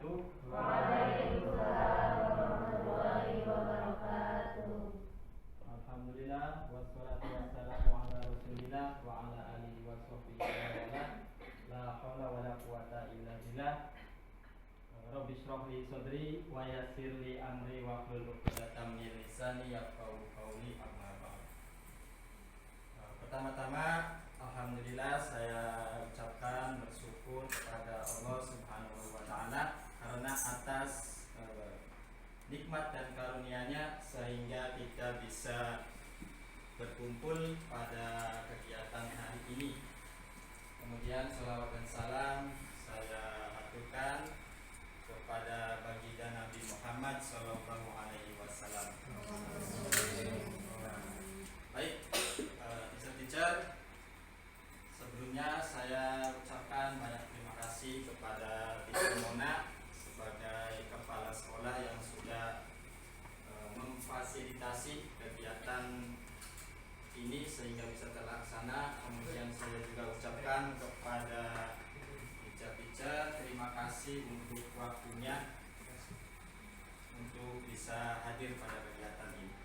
wabarakatuh. Waalaikumsalam warahmatullahi wabarakatuh. Alhamdulillah wassalatu wassalamu ala Rasulillah wa ala alihi washabbihi wa wala. La haula wala quwata illa billah. Rabbi shrah li sadri wa yassir li amri wa hlul 'uqdatam min lisani yafqahu qawli, amma ba'd. Pertama-tama alhamdulillah saya ucapkan bersyukur kepada Allah Subhanahu wa taala karena atas nikmat dan karunia-Nya sehingga kita bisa berkumpul pada kegiatan hari ini. Kemudian salawat dan salam saya aturkan kepada baginda Nabi Muhammad sallallahu alaihi wasallam. Baik, teacher, sebelumnya saya ucapkan banyak terima kasih kepada Teacher Mona sebagai kepala sekolah yang sudah memfasilitasi kegiatan ini sehingga bisa terlaksana. Kemudian saya juga ucapkan kepada teacher terima kasih untuk waktunya untuk bisa hadir pada kegiatan ini.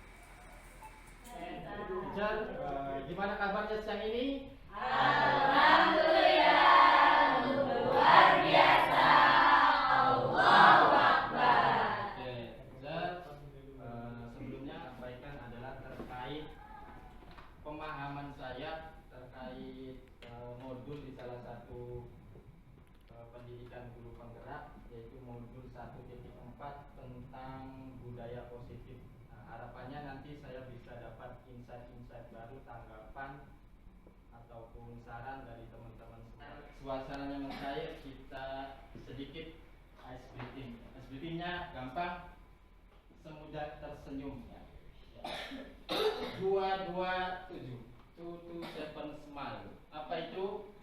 Teacher, gimana kabarnya siang ini? Alhamdulillah, luar biasa. Allahu Akbar. Oke, teacher, sebelumnya sampaikan adalah terkait pemahaman saya terkait modul di salah satu pendidikan guru penggerak, yaitu modul 1.4 tentang budaya positif. Harapannya nanti saya bisa dapat insight-insight baru, tanggapan ataupun saran dari teman-teman semua. Suasananya mencair, kita sedikit ice breathing. Ice breathingnya gampang, semudah tersenyum ya. 227 227 smile. Apa itu?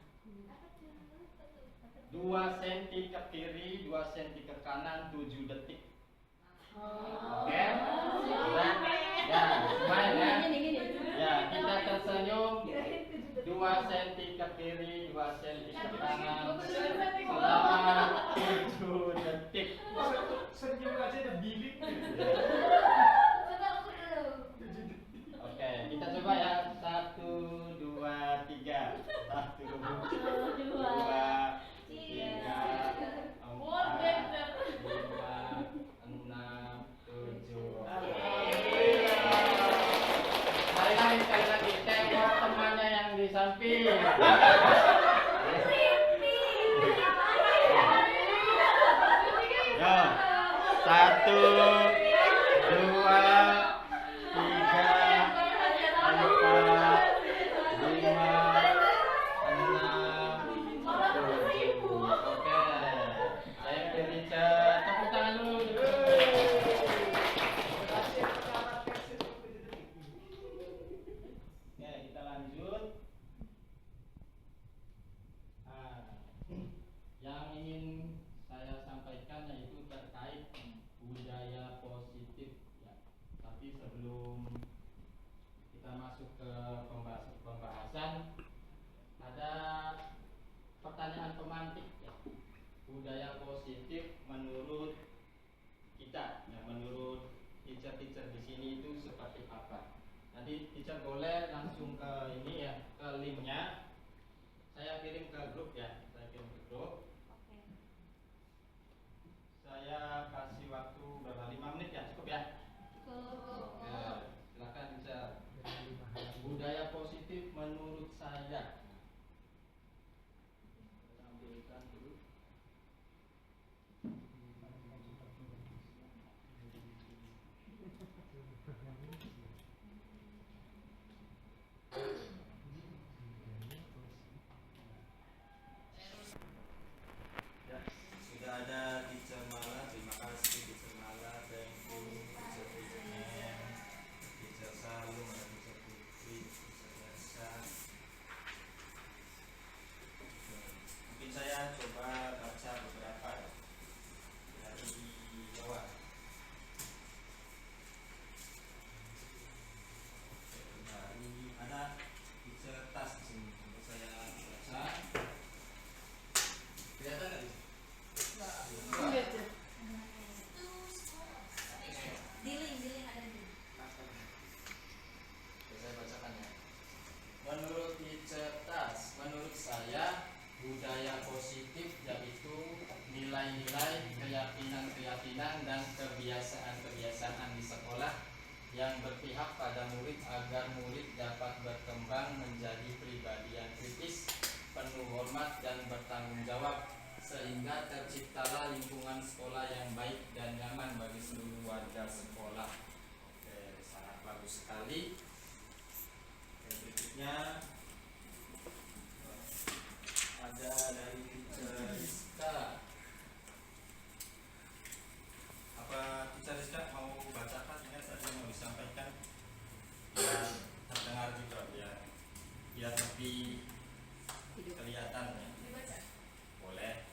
2 cm ke kiri, 2 cm ke kanan, 7 detik. Oke? Ya, smile ya. Ya, kita tersenyum 2 cm ke kiri, 2 cm ke kanan selama 7 detik. Senyum aja ada bilik. Oke, kita coba ya. 1, 2, 3. 1, 2, 3, 4, 5, 6, 7. Sekali lagi, tengok temannya yang di samping. Ya, 1, 2, 3, 4, 5, 6, 7. Oke, saya teacher. Tepuk tangan dulu. Oke, kita lanjut. Yang ingin saya sampaikan yaitu terkait budaya positif ya. Tapi sebelum kita masuk ke pembahasan, ada pertanyaan pemantik ya. Budaya positif menurut kita ya, menurut teacher di sini itu seperti apa? Nanti teacher boleh langsung ke ini ya, ke linknya. Saya kirim ke grup ya, saya kirim ke grup. Saya kasih waktu berapa? 5 menit ya, cukup ya? Cukup. Silakan teacher. Budaya positif menurut saya hormat dan bertanggung jawab, sehingga terciptalah lingkungan sekolah yang baik dan nyaman bagi seluruh warga sekolah. Oke, sangat bagus sekali. Oke, berikutnya ada dari Teacher Rizka. Apa Teacher Rizka mau bacakan ya tadi yang mau disampaikan? Biar terdengar juga, biar lebih kelihatan ya. Dibaca. Boleh.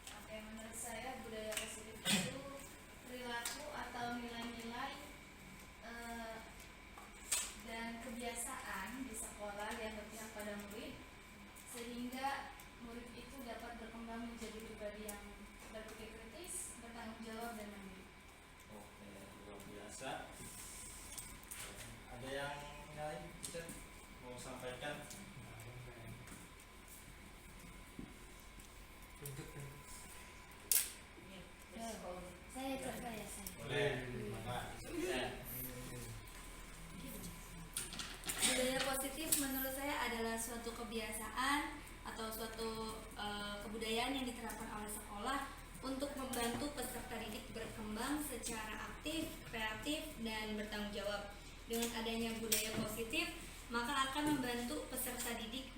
Oke, menurut saya budaya positif itu perilaku atau nilai-nilai dan kebiasaan di sekolah yang berpihak pada murid, sehingga murid itu dapat berkembang menjadi pribadi yang berpikir kritis, bertanggung jawab dan mandiri. Oke, luar biasa. Ada yang lain Teacher mau sampaikan? Saya. Boleh. Pak, Teacher. Budaya positif menurut saya adalah suatu kebiasaan atau suatu kebudayaan yang diterapkan oleh sekolah untuk membantu peserta didik berkembang secara aktif, kreatif, dan bertanggung jawab. Dengan adanya budaya positif, maka akan membantu peserta didik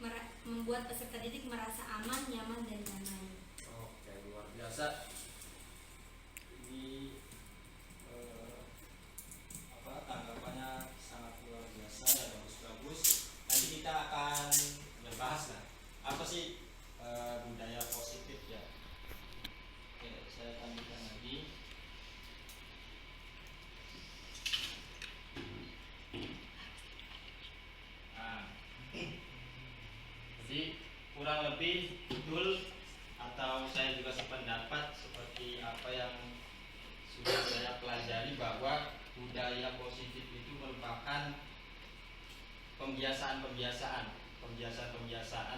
membuat peserta didik merasa aman, nyaman, dan damai. Oke, luar biasa. Ini tanggapannya sangat luar biasa ya, bagus-bagus. Nanti kita akan membahas lah apa sih budaya positif ya. Oke, saya lanjutkan lagi. Nah, jadi kurang lebih betul atau saya juga sependapat seperti apa yang sudah saya pelajari, bahwa budaya positif itu merupakan pembiasaan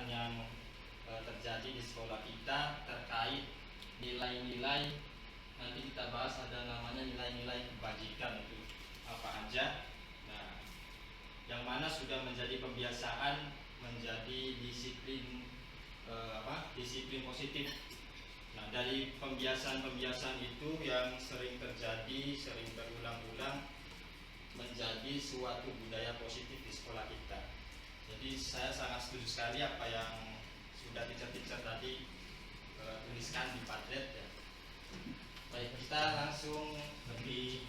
yang terjadi di sekolah kita terkait nilai-nilai. Nanti kita bahas, ada namanya nilai-nilai kebajikan, itu apa aja. Nah, yang mana sudah menjadi pembiasaan, menjadi disiplin disiplin positif. Nah, dari pembiasaan-pembiasaan itu yang sering terjadi, sering berulang-ulang, menjadi suatu budaya positif di sekolah kita. Jadi saya sangat setuju sekali apa yang sudah teacher-teacher tadi tuliskan di Padlet ya. Baik, kita langsung lebih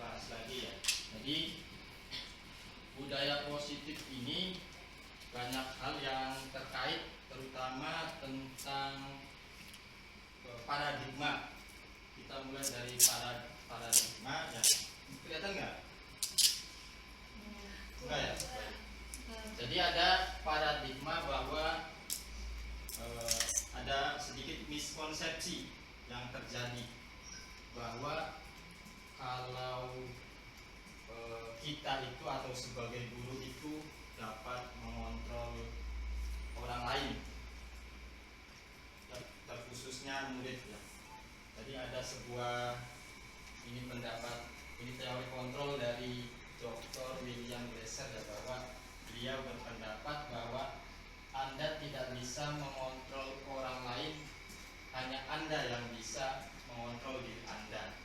bahas lagi ya. Jadi budaya positif ini banyak hal yang terkait, terutama tentang paradigma. Kita mulai dari paradigma ya. Kelihatan nggak? Enggak ya? Jadi ada paradigma bahwa ada sedikit miskonsepsi yang terjadi, bahwa kalau kita itu atau sebagai guru itu dapat mengontrol orang lain, terkhususnya murid ya. Jadi ada sebuah teori kontrol dari Dr. William Glasser ya, bahwa beliau berpendapat bahwa Anda tidak bisa mengontrol orang lain, hanya Anda yang bisa mengontrol diri Anda.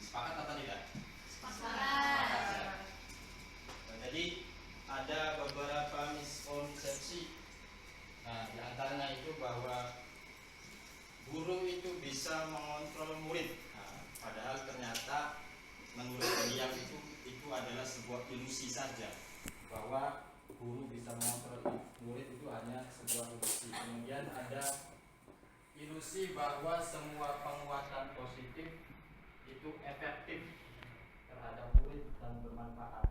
Sepakat apa tidak? Sepakat ya. Nah, jadi ada beberapa miskonsepsi. Nah, di antaranya itu bahwa guru itu bisa mengontrol murid. Nah, padahal ternyata menurut beliau itu adalah sebuah ilusi saja, bahwa guru bisa mengontrol murid itu hanya sebuah ilusi. Kemudian ada ilusi bahwa semua penguatan positif itu efektif terhadap murid dan bermanfaat.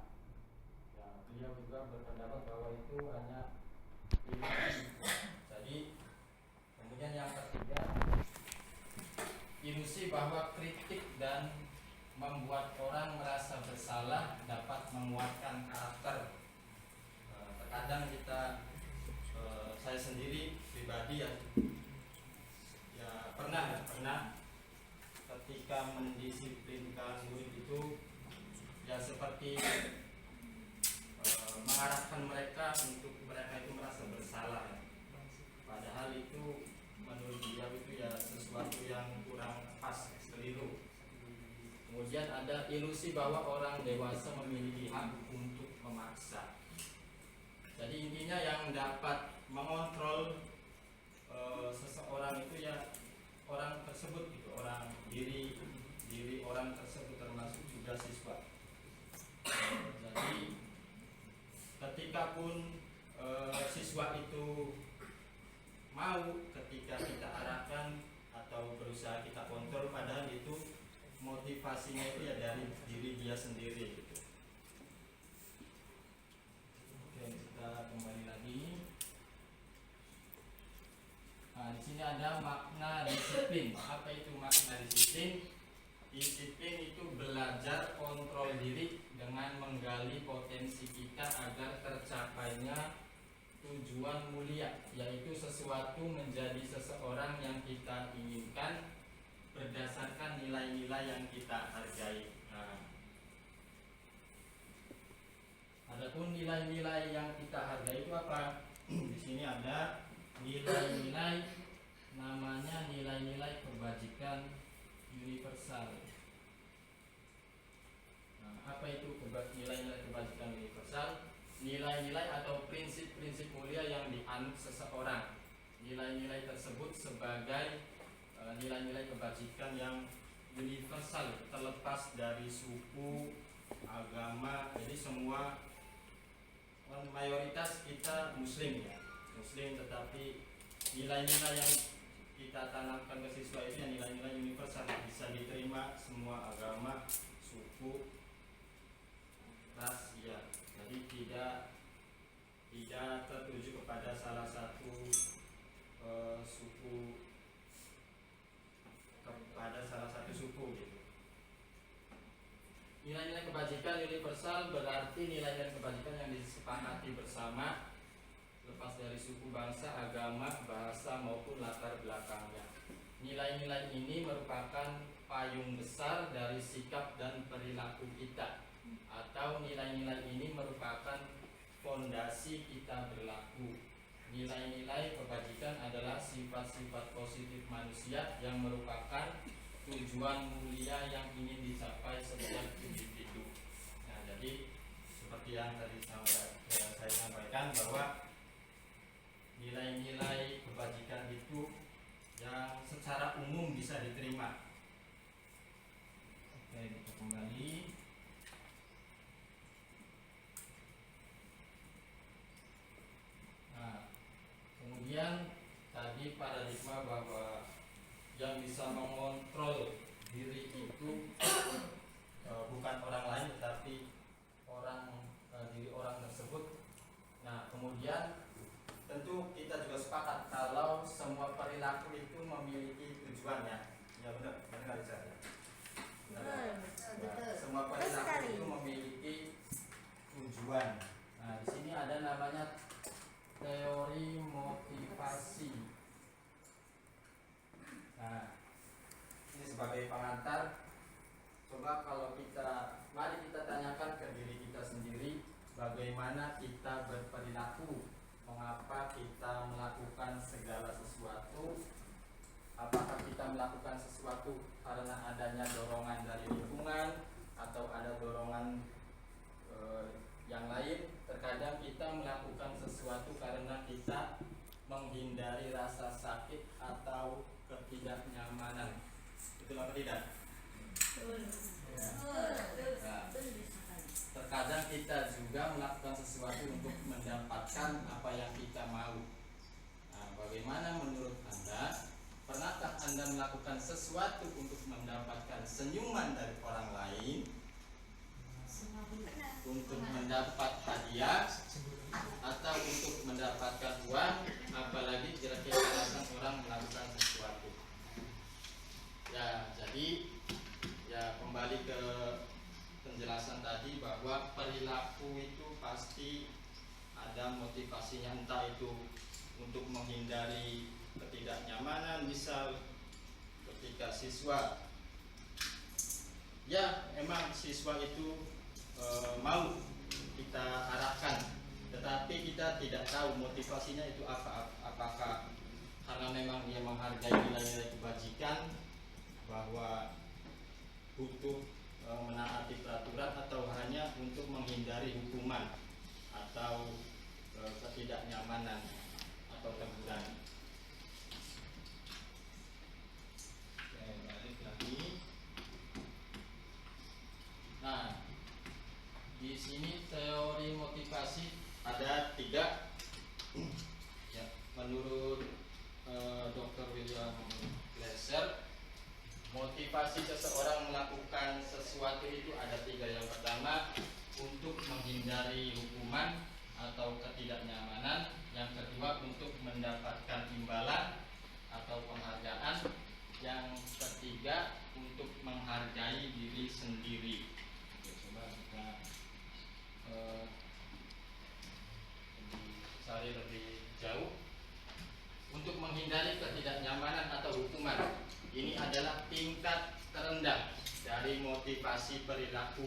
Ya, beliau juga berpendapat bahwa itu hanya ilusi. Jadi kemudian yang ketiga, ilusi bahwa kritik dan membuat orang merasa bersalah dapat menguatkan karakter. Terkadang saya sendiri pribadi ya pernah ketika mendisiplinkan murid itu ya seperti mengarahkan mereka untuk mereka itu merasa bersalah ya. asumsi bahwa orang dewasa memiliki hak untuk memaksa. Jadi intinya yang dapat mengontrol seseorang itu ya orang tersebut gitu, orang diri orang tersebut, termasuk juga siswa. Jadi ketika pun siswa itu mau, ketika kita arahkan atau berusaha kita kontrol, padahal itu motivasinya itu ya dari diri dia sendiri gitu. Oke, kita kembali lagi. Nah, di sini ada makna disiplin. Apa itu makna disiplin? Disiplin itu belajar kontrol diri dengan menggali potensi kita agar tercapainya tujuan mulia, yaitu sesuatu menjadi seseorang yang kita inginkan berdasarkan nilai-nilai yang kita hargai. Nah, adapun nilai-nilai yang kita hargai itu apa? Di sini ada nilai-nilai, namanya nilai-nilai kebajikan universal. Nah, apa itu nilai-nilai kebajikan universal? Nilai-nilai atau prinsip-prinsip mulia yang dianut seseorang. Nilai-nilai tersebut sebagai nilai-nilai kebajikan yang universal, terlepas dari suku, agama. Jadi semua, mayoritas kita muslim ya, muslim, tetapi nilai-nilai yang kita tanamkan ke siswa itu yang nilai-nilai universal, bisa diterima semua agama, suku, ras ya. Jadi tidak tertuju kepada salah satu suku, kepada salah satu suku gitu. Nilai-nilai kebajikan universal berarti nilai-nilai kebajikan yang disepakati bersama, lepas dari suku, bangsa, agama, bahasa maupun latar belakangnya. Nilai-nilai ini merupakan payung besar dari sikap dan perilaku kita, atau nilai-nilai ini merupakan fondasi kita berlaku. Nilai-nilai kebajikan adalah sifat-sifat positif manusia yang merupakan tujuan mulia yang ingin dicapai setiap individu. Nah, jadi seperti yang tadi saya sampaikan, bahwa nilai-nilai kebajikan itu yang secara umum bisa diterima. Oke, kita kembali. Nah, kemudian tadi paradigma bahwa yang bisa mengontrol diri itu bukan orang lain, tetapi diri orang tersebut. Nah, kemudian tentu kita juga sepakat kalau semua perilaku itu memiliki tujuannya. Ya benar saja. Betul. Semua perilaku itu memiliki tujuan. Nah, di sini ada namanya teori motivasi. Nah, ini sebagai pengantar, coba mari kita tanyakan ke diri kita sendiri, bagaimana kita berperilaku, mengapa kita melakukan segala sesuatu. Apakah kita melakukan sesuatu karena adanya dorongan dari lingkungan, atau ada dorongan yang lain. Terkadang kita melakukan sesuatu karena kita menghindari rasa sakit atau ketidaknyamanan. Betul apa tidak? Nah, terkadang kita juga melakukan sesuatu untuk mendapatkan apa yang kita mau. Nah, bagaimana menurut Anda? Pernahkah Anda melakukan sesuatu untuk mendapatkan senyuman dari orang lain, untuk mendapat hadiah, atau untuk mendapatkan uang? Apalagi kira-kira alasan orang melakukan sesuatu. Ya, jadi ya kembali ke penjelasan tadi, bahwa perilaku itu pasti ada motivasinya, entah itu untuk menghindari ketidaknyamanan. Misal ketika siswa, ya emang siswa itu mau kita arahkan, tetapi kita tidak tahu motivasinya itu apa. Apakah karena memang dia menghargai nilai-nilai kebajikan, bahwa butuh menaati peraturan atau hanya untuk menghindari hukuman atau ketidaknyamanan atau teguran. Oke, balik lagi. Nah, di sini teori motivasi ada 3. Ya, menurut Dr. William Glasser, motivasi seseorang melakukan sesuatu itu ada 3. Yang pertama, untuk menghindari hukuman atau ketidaknyamanan. Yang kedua, untuk mendapatkan imbalan atau penghargaan. Yang ketiga, untuk menghargai diri sendiri. Oke, coba kita cari lebih jauh. Untuk menghindari ketidaknyamanan atau hukuman, ini adalah tingkat terendah dari motivasi perilaku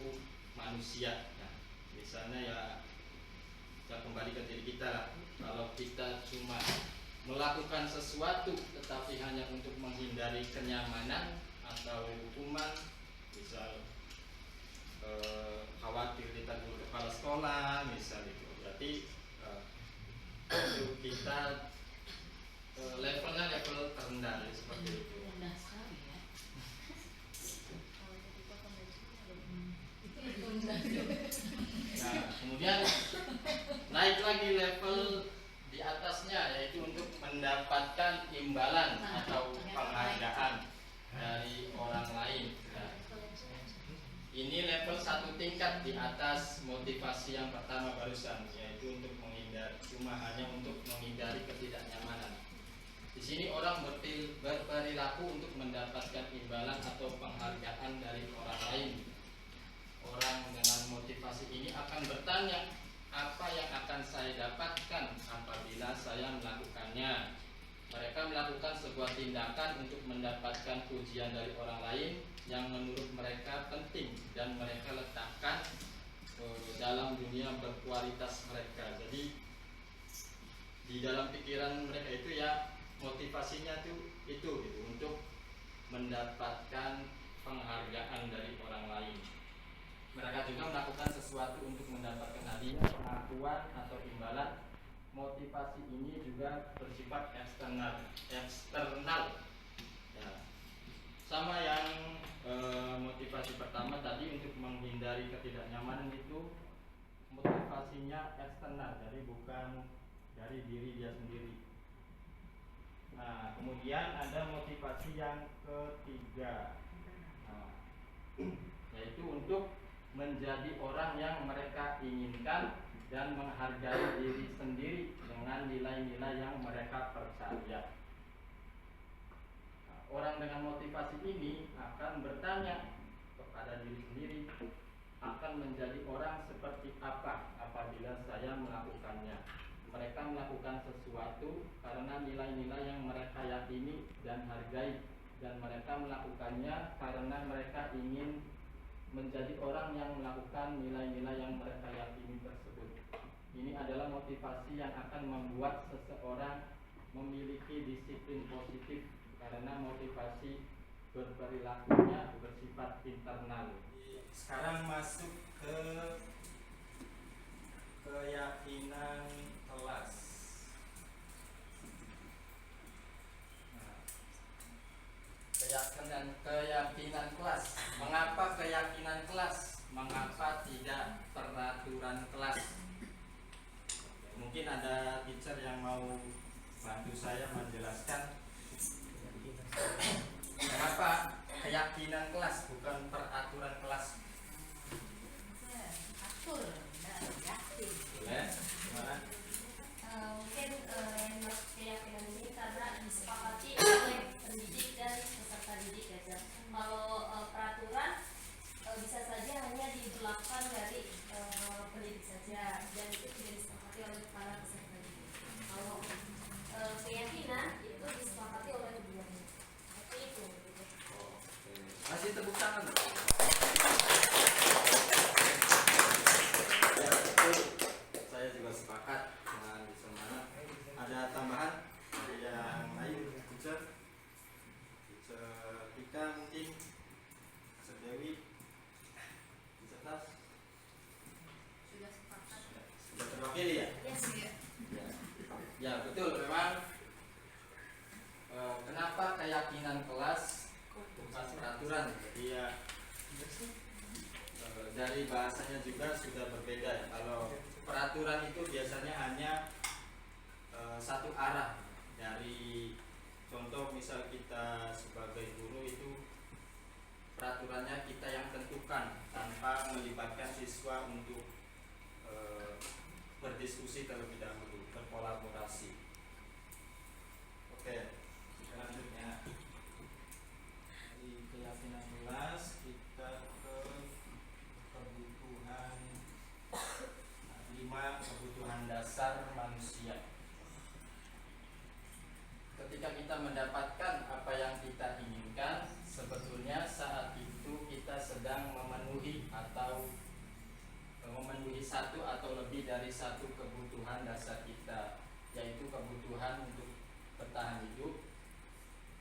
manusia. Nah, misalnya ya kita kembali ke diri kita lah. Kalau kita cuma melakukan sesuatu tetapi hanya untuk menghindari kenyamanan atau hukuman, misal khawatir ditegur kepala sekolah, misal itu, berarti itu kita levelnya level terendah, seperti itu. Rendah sekali ya. Nah, kemudian naik lagi level di atasnya, yaitu untuk mendapatkan imbalan atau penghargaan dari orang lain. Nah, ini level 1 tingkat di atas motivasi yang pertama barusan, yaitu untuk menghindari, cuma hanya untuk menghindari ketidaknyamanan. Di sini orang berperilaku untuk mendapatkan imbalan atau penghargaan dari orang lain. Orang dengan motivasi ini akan bertanya, apa yang akan saya dapatkan apabila saya melakukannya? Mereka melakukan sebuah tindakan untuk mendapatkan pujian dari orang lain yang menurut mereka penting dan mereka letakkan dalam dunia berkualitas mereka. Jadi di dalam pikiran mereka itu ya motivasinya itu gitu, untuk mendapatkan penghargaan dari orang lain. Mereka juga melakukan sesuatu untuk mendapatkan hadiah, pengakuan atau imbalan. Motivasi ini juga bersifat eksternal. Ya. Sama yang motivasi pertama tadi, untuk menghindari ketidaknyamanan, itu motivasinya eksternal, jadi bukan dari diri dia sendiri. Nah, kemudian ada motivasi yang ketiga, yaitu untuk menjadi orang yang mereka inginkan dan menghargai diri sendiri dengan nilai-nilai yang mereka percaya. Nah, orang dengan motivasi ini akan bertanya kepada diri sendiri, akan menjadi orang seperti apa apabila saya melakukannya. Mereka melakukan sesuatu karena nilai-nilai yang mereka yakini dan hargai, dan mereka melakukannya karena mereka ingin menjadi orang yang melakukan nilai-nilai yang mereka yakini tersebut. Ini adalah motivasi yang akan membuat seseorang memiliki disiplin positif, karena motivasi berperilakunya bersifat internal. Sekarang masuk ke keyakinan kelas. Keyakinan kelas. Mengapa keyakinan kelas? Mengapa tidak peraturan kelas? Mungkin ada teacher yang mau bantu saya menjelaskan mengapa keyakinan kelas bukan peraturan kelas. Atur, yakin. Boleh? Gimana? Mungkin yang dimaksud keyakinan ini karena disepakati oleh pendidik dan peserta didik ya. Kalau peraturan bisa saja hanya diberlakukan dari pendidik saja, dan itu tidak disepakati oleh para peserta didik. Kalau keyakinan itu disepakati oleh keduanya. Seperti itu. Masih tepuk tangan. Saya juga sepakat dengan Bismana. Ada tambahan dari yang lain, teacher Tika mungkin, Dewi. mewakili ya. Yes, ya. Ya betul memang. Kenapa keyakinan kelas bukan peraturan? Jadi ya dari bahasanya juga sudah berbeda ya. Kalau peraturan itu biasanya hanya satu arah. Dari contoh misal kita sebagai guru itu peraturannya kita yang tentukan tanpa melibatkan siswa untuk berdiskusi terlebih dahulu, berkolaborasi. Oke, selanjutnya di keyakinan kelas kita ke kebutuhan 5 kebutuhan dasar manusia. Ketika kita mendapatkan apa yang kita inginkan, sebetulnya saat itu kita sedang memenuhi atau memenuhi satu atau lebih dari satu kebutuhan dasar kita, yaitu kebutuhan untuk bertahan hidup,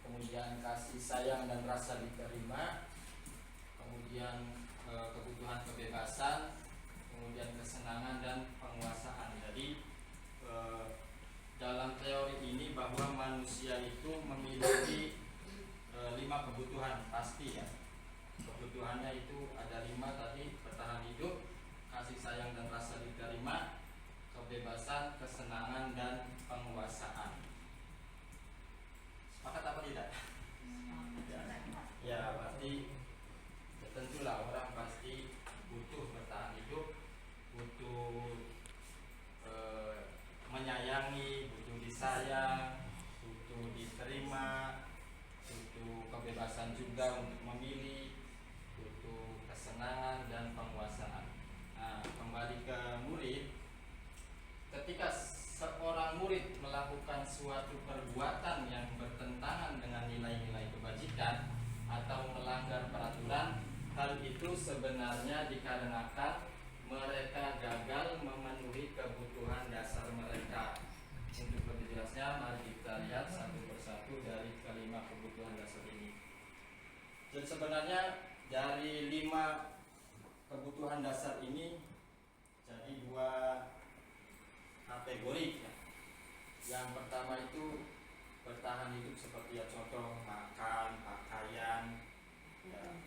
kemudian kasih sayang dan rasa diterima, kemudian kebutuhan kebebasan, kemudian kesenangan dan penguasaan. Jadi dalam teori ini bahwa manusia itu memiliki 5 kebutuhan pasti ya. Kebutuhannya itu ada 5 tadi: bertahan hidup, kasih sayang dan rasa diterima, kebebasan, kesenangan dan penguasaan. Sepakat apa tidak? Ya pasti, ya tentulah orang pasti butuh bertahan hidup, butuh menyayangi, butuh disayang, butuh diterima, butuh kebebasan juga untuk memilih, butuh kesenangan dan penguasaan. Nah, kembali ke murid, ketika seorang murid melakukan suatu perbuatan yang bertentangan dengan nilai-nilai kebajikan atau melanggar peraturan, hal itu sebenarnya dikarenakan mereka gagal memenuhi kebutuhan dasar mereka. Untuk lebih jelasnya, mari kita lihat satu persatu dari kelima kebutuhan dasar ini. Dan sebenarnya dari 5 kebutuhan dasar ini jadi 2 kategori ya. Yang pertama itu bertahan hidup seperti ya contoh makan, pakaian ya.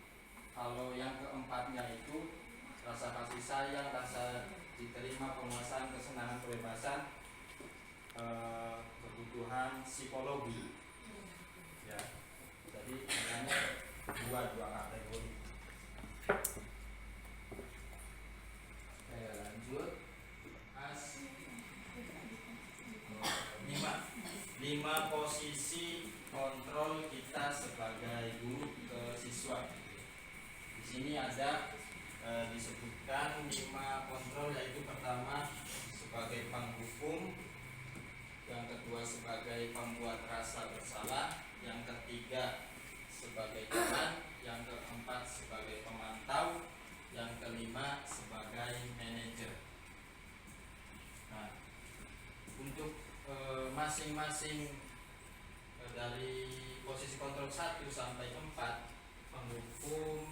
Kalau yang keempatnya itu rasa kasih sayang, rasa diterima, penguasaan, kesenangan, kebebasan, kebutuhan psikologi ya. Jadi sebenarnya dua kategori. Oke, lanjut. 5 posisi kontrol kita sebagai guru ke siswa. Di sini ada disebutkan 5 kontrol, yaitu pertama sebagai penghukum, yang kedua sebagai pembuat rasa bersalah, yang ketiga sebagai teman, yang keempat sebagai pemantau, yang kelima sebagai manajer. Nah, untuk masing-masing dari posisi kontrol 1 sampai 4, penghukum,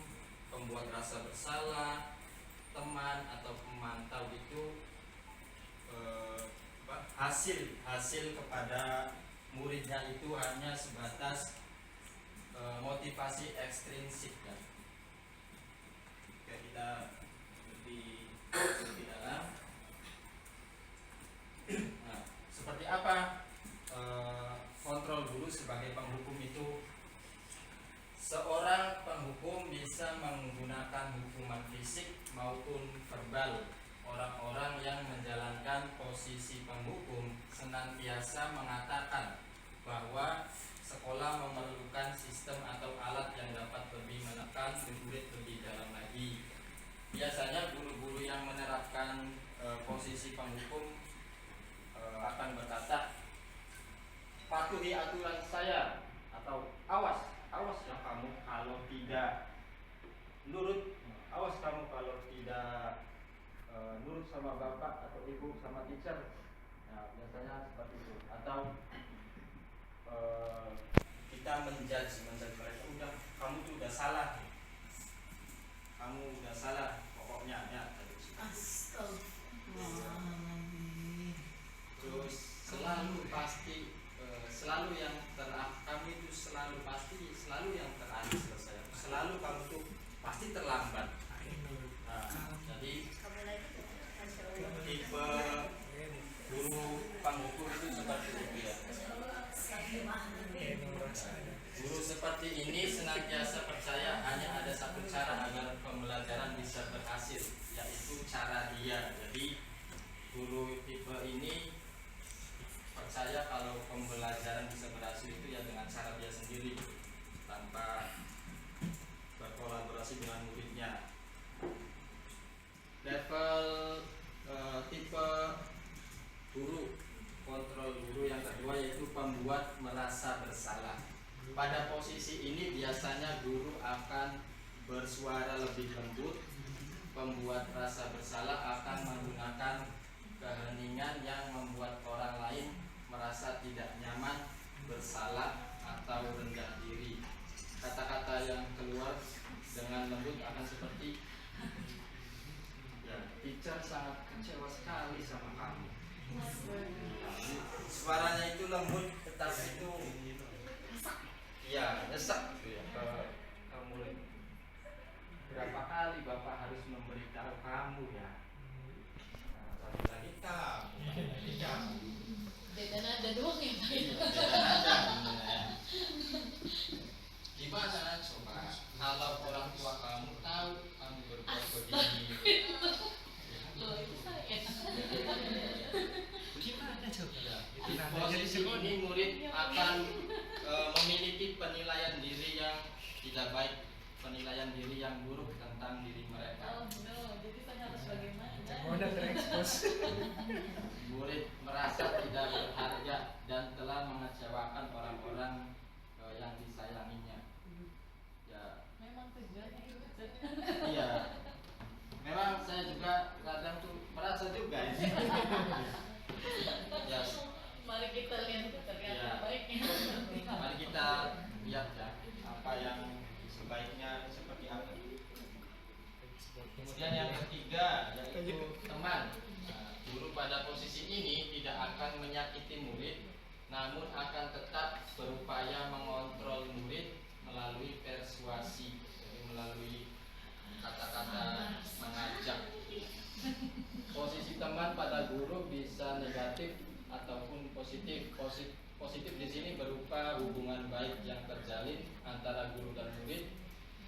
pembuat rasa bersalah, teman atau pemantau itu hasil kepada muridnya itu hanya sebatas motivasi ekstrinsik ya. Oke, kita lebih dalam. Nah, seperti apa kontrol guru sebagai penghukum itu? Seorang penghukum bisa menggunakan hukuman fisik maupun verbal. Orang-orang yang menjalankan posisi penghukum senantiasa mengatakan bahwa sekolah memerlukan sistem atau alat yang dapat lebih menekan murid lebih dalam lagi. Biasanya guru-guru yang menerapkan posisi penghukum akan berkata, patuhi aturan saya, atau awas ya kamu kalau tidak nurut, awas kamu kalau tidak nurut sama bapak atau ibu, sama teacher. Nah, biasanya seperti itu. Atau kita menjudge mereka, udah kamu tuh udah salah, pokoknya ya. Astagfirullah. pasti selalu yang kamu itu selalu pasti selalu yang terakhir selesai. Selalu kamu tuh pasti terlambat. Nah, jadi tipe guru pengukur itu seperti itu ya. Guru seperti ini senantiasa percaya hanya ada satu cara agar pembelajaran bisa berhasil, yaitu cara dia. Jadi guru tipe ini percaya kalau pembelajaran bisa berhasil itu ya dengan cara dia sendiri, tanpa berkolaborasi dengan muridnya. Level tipe guru kontrol guru yang kedua yaitu pembuat merasa bersalah. Pada posisi ini biasanya guru akan bersuara lebih lembut. Pembuat rasa bersalah akan menggunakan keheningan yang membuat orang lain merasa tidak nyaman, bersalah, atau rendah diri. Kata-kata yang keluar dengan lembut akan seperti, ya, teacher sangat kecewa sekali sama kamu. Suaranya itu lembut, tetapi itu ya nyesek gitu ya ke murid. Berapa kali bapak harus memberitahu kamu ya? Nah, lagi kamu. Beda nada doang ya Pak. Beda nada. Gimana coba kalau orang tua kamu tahu kamu berbuat begini? Loh itu saya. Gimana coba? Ya, Itu di nada jadi posisi sekolah. ini murid akan memiliki penilaian diri yang tidak baik, penilaian diri yang buruk tentang diri mereka. Oh no, jadi saya harus bagaimana? Udah terekspos. Murid merasa tidak berharga dan telah mengecewakan orang-orang yang disayanginya. Ya, Memang tujuannya itu. iya. Memang saya juga kadang tuh merasa juga ya. Ya, Mari kita lihat ternyata Ya. baiknya. mari kita lihat ya apa yang sebaiknya seperti apa. Kemudian yang ketiga yaitu teman. Nah, guru pada posisi ini tidak akan menyakiti murid, namun akan tetap berupaya mengontrol murid melalui persuasi, jadi melalui kata-kata mengajak. Posisi teman pada guru bisa negatif ataupun positif. Positif di sini berupa hubungan baik yang terjalin antara guru dan murid.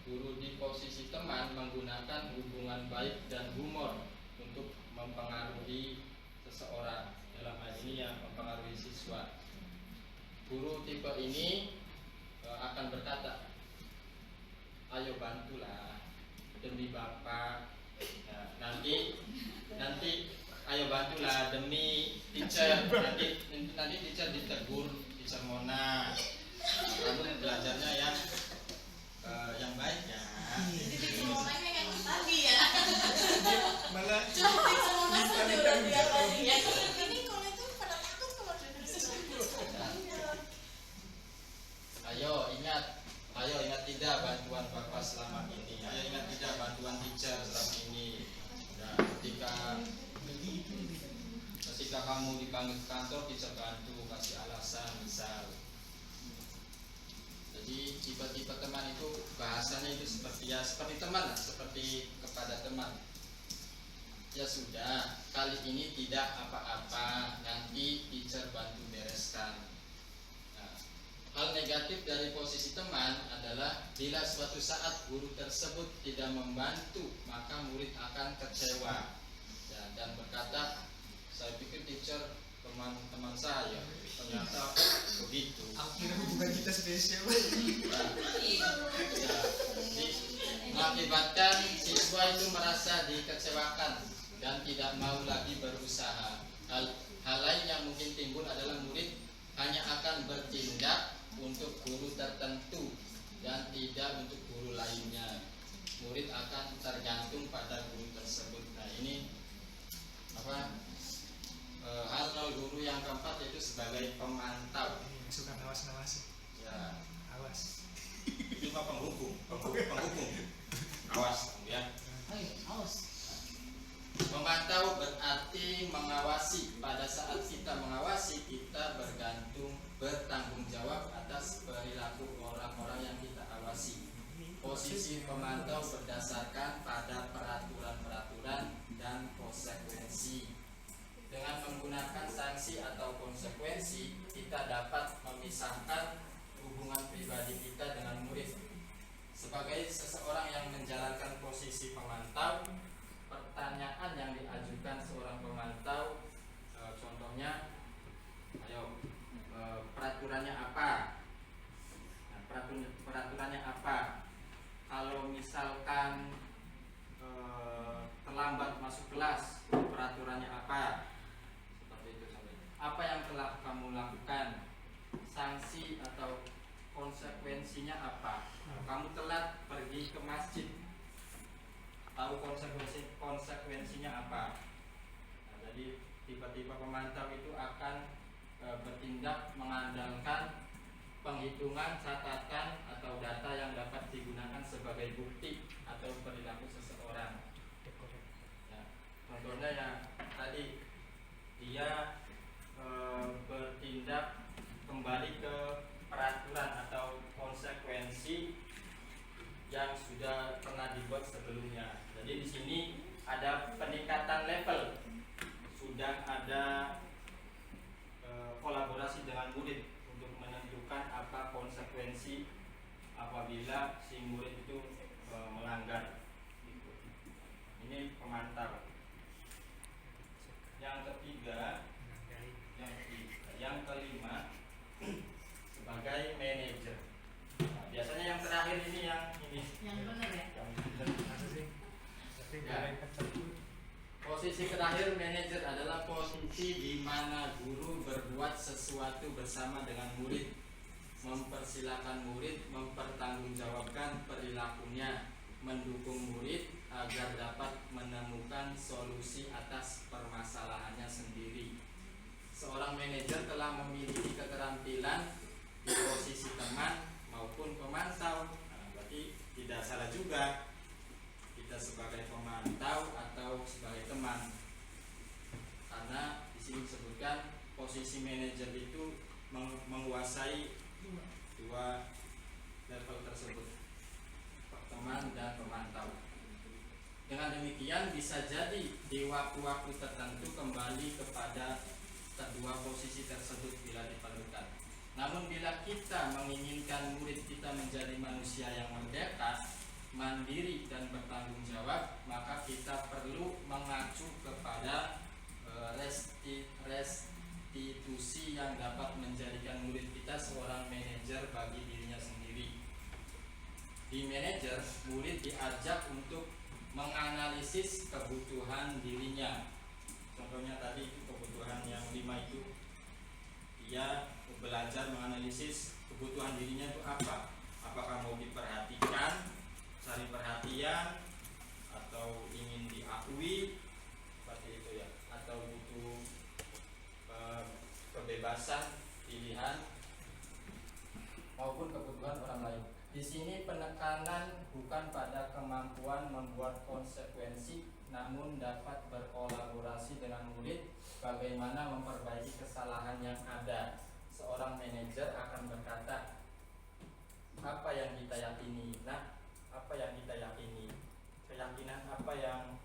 Guru di posisi teman menggunakan hubungan baik dan humor untuk mempengaruhi seseorang, dalam hal ini yang mempengaruhi siswa. Guru tipe ini akan berkata, ayo bantulah demi bapak. Ya, nanti ayo bantulah demi teacher. Nanti teacher ditegur, teacher Mona. Kamu belajarnya yang baik ya. Jadi semuanya yang tadi ya. Malah Cuma semuanya sudah udah biar tadi ya. Ini kalau itu pada takut kalau dengar sesuatu. Ayo ingat tidak bantuan bapak selama ini. Ayo ingat tidak bantuan teacher selama ini. Ya, ketika kamu dipanggil ke kantor, teacher bantu kasih alasan misal. Jadi tipe-tipe teman itu bahasanya itu seperti teman lah, seperti kepada teman. Ya sudah, kali ini tidak apa-apa, nanti teacher bantu bereskan. Nah, hal negatif dari posisi teman adalah bila suatu saat guru tersebut tidak membantu, maka murid akan kecewa dan berkata, saya pikir teacher teman-teman saya, ternyata begitu. akhirnya hubungan kita spesial. Mengakibatkan siswa itu merasa dikecewakan dan tidak mau lagi berusaha. Hal lain yang mungkin timbul adalah murid hanya akan bertindak untuk guru tertentu dan tidak untuk guru lainnya. Murid akan tergantung pada guru tersebut. Nah, ini hal guru yang keempat yaitu sebagai pemantau. Suka nawas-nawasi. Ya, Awas. itu mah penghubung. Awas kamu ya. Ayo, awas. Memantau berarti mengawasi. Pada saat kita mengawasi, kita bertanggung jawab atas perilaku orang-orang yang kita awasi. Posisi pemantau berdasarkan pada peraturan-peraturan dan konsekuensi. Dengan menggunakan sanksi atau konsekuensi, kita dapat memisahkan hubungan pribadi kita dengan murid. Sebagai seseorang yang menjalankan posisi pemantau, pertanyaan yang diajukan seorang pemantau, contohnya, peraturannya apa? Nah, peraturannya apa? Kalau misalkan terlambat masuk kelas, peraturannya apa? Seperti itu contohnya. Apa yang telah kamu lakukan? Sanksi atau konsekuensinya apa? Kamu telat pergi ke masjid, tahu konsekuensinya apa? Nah, jadi tipe-tipe pemantau itu akan bertindak mengandalkan penghitungan, catatan atau data yang dapat digunakan sebagai bukti atau perilaku seseorang. Ya, contohnya yang tadi dia bertindak kembali ke peraturan atau konsekuensi yang sudah pernah dibuat sebelumnya. Jadi di sini ada peningkatan level, sudah ada kolaborasi dengan murid untuk menentukan apa konsekuensi apabila si murid itu melanggar. Ini pemantau. Yang ketiga, yang kelima, sebagai manajer. Nah, biasanya yang terakhir ini yang benar ya. Posisi terakhir manajer adalah posisi di mana guru berbuat sesuatu bersama dengan murid, mempersilahkan murid mempertanggungjawabkan perilakunya, mendukung murid agar dapat menemukan solusi atas permasalahannya sendiri. Seorang manajer telah memiliki keterampilan di posisi teman maupun pemantau. Nah, berarti tidak salah juga kita sebagai pemantau atau sebagai teman, karena di sini disebutkan posisi manajer itu menguasai dua level tersebut, teman dan pemantau. Dengan demikian bisa jadi di waktu-waktu tertentu kembali kepada kedua posisi tersebut bila diperlukan. Namun bila kita menginginkan murid kita menjadi manusia yang merdeka, mandiri dan bertanggung jawab, maka kita perlu mengacu kepada restitusi yang dapat menjadikan murid kita seorang manajer bagi dirinya sendiri. Di manajer, murid diajak untuk menganalisis kebutuhan dirinya. Contohnya tadi itu kebutuhan yang 5 itu, dia belajar menganalisis kebutuhan dirinya itu apa. Apakah mau diperhatikan, cari perhatian, atau ingin diakui, seperti itu ya, atau butuh kebebasan pilihan maupun kebutuhan orang lain. Di sini penekanan bukan pada kemampuan membuat konsekuensi, namun dapat berkolaborasi dengan murid bagaimana memperbaiki kesalahan yang ada. Seorang manajer akan berkata, apa yang kita yakini? Nah, apa yang kita yakini? Keyakinan apa yang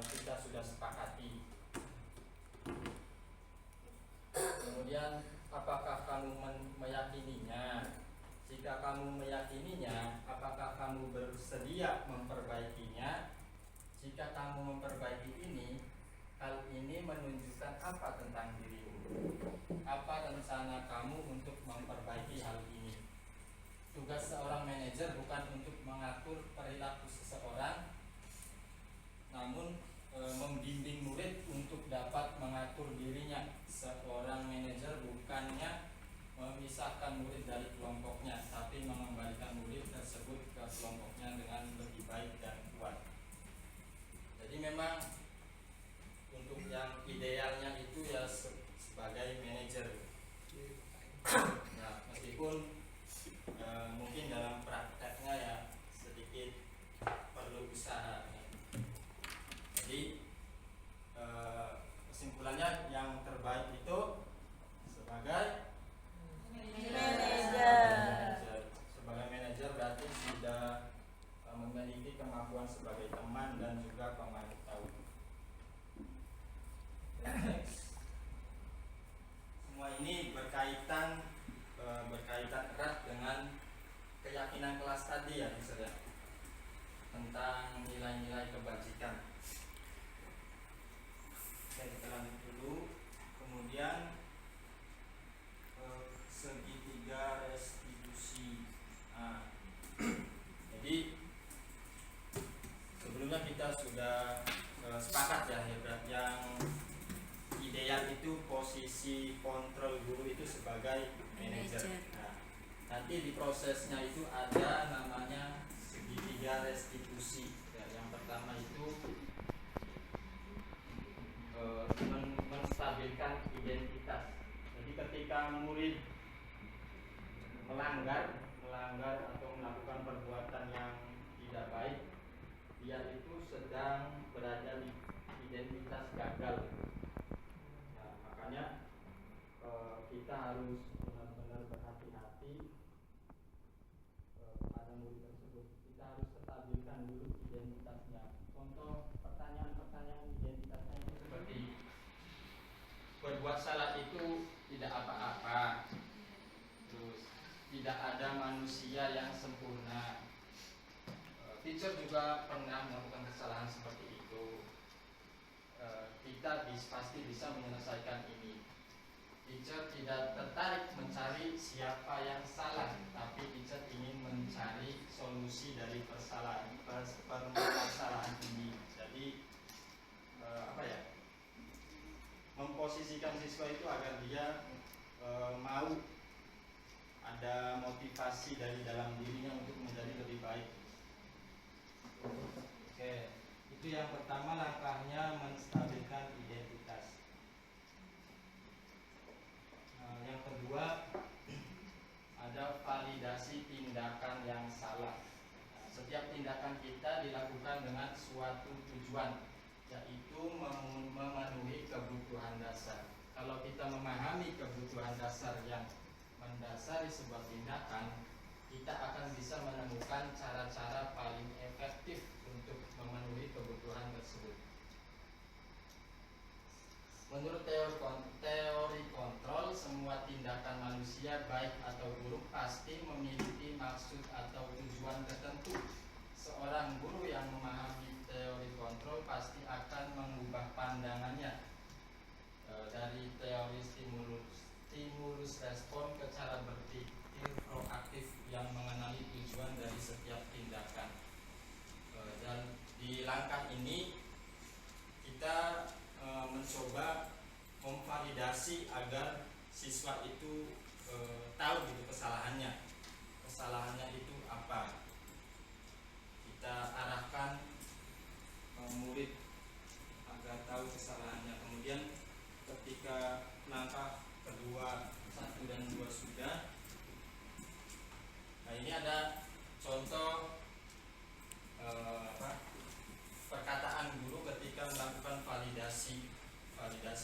kita sudah sepakati? Kemudian, apakah kamu meyakininya? Jika kamu meyakininya, apakah kamu bersedia memperbaikinya? Jika kamu memperbaiki ini, hal ini menunjukkan apa tentang dirimu? Apa rencana kamu untuk memperbaiki hal ini? Tugas seorang manajer bukan untuk mengatur perilaku seseorang, namun membimbing murid untuk dapat mengatur dirinya. Seorang manajer bukannya memisahkan murid dari kelompoknya, tapi mengembalikan murid tersebut ke kelompoknya dengan lebih baik dan kuat. Jadi memang untuk yang idealnya itu ya sebagai manajer. Nah, meskipun mungkin dalam prakteknya ya sedikit perlu usaha. Jadi ini berkaitan erat dengan keyakinan kelas tadi ya, Mister ya, tentang nilai-nilai kebajikan. Kita lanjut dulu. Kemudian segitiga restitusi. Nah, jadi sebelumnya kita sudah sepakat ya, yang ideal itu posisi kontrol guru itu sebagai manajer. Nah, nanti di prosesnya itu ada namanya segitiga restitusi. Ya, yang pertama itu menstabilkan identitas. Jadi ketika murid melanggar atau melakukan perbuatan yang tidak baik, dia itu sedang berada di identitas gagal. Nah, makanya kita harus benar-benar berhati-hati pada murid tersebut. Kita harus stabilkan dulu identitasnya. Contoh pertanyaan-pertanyaan identitasnya itu seperti berbuat salah itu tidak apa-apa, terus tidak ada manusia yang sempurna. Teacher juga pernah melakukan kesalahan seperti itu. Kita pasti bisa menyelesaikan ini. Teacher tidak tertarik mencari siapa yang salah, tapi teacher ingin mencari solusi dari permasalahan ini. Jadi memposisikan siswa itu agar dia mau ada motivasi dari dalam dirinya untuk menjadi lebih baik. Oke, itu yang pertama, langkahnya menstabilkan identitas. Yang kedua, ada validasi tindakan yang salah. Setiap tindakan kita dilakukan dengan suatu tujuan, yaitu memenuhi kebutuhan dasar. Kalau kita memahami kebutuhan dasar yang mendasari sebuah tindakan, kita akan bisa menemukan cara-cara paling efektif untuk memenuhi kebutuhan tersebut. Menurut teori kontrol, semua tindakan manusia baik atau buruk pasti memiliki maksud atau tujuan tertentu. Seorang guru yang memahami teori kontrol pasti akan mengubah pandangannya dari teori stimulus respon ke cara berpikir proaktif yang mengenali tujuan dari setiap tindakan. Dan di langkah ini kita mencoba memvalidasi agar siswa itu tahu gitu kesalahannya itu apa. Kita arahkan murid agar tahu kesalahannya. Kemudian ketika langkah kedua 1 dan 2 sudah, nah ini ada contoh perkataan guru ketika melakukan validasi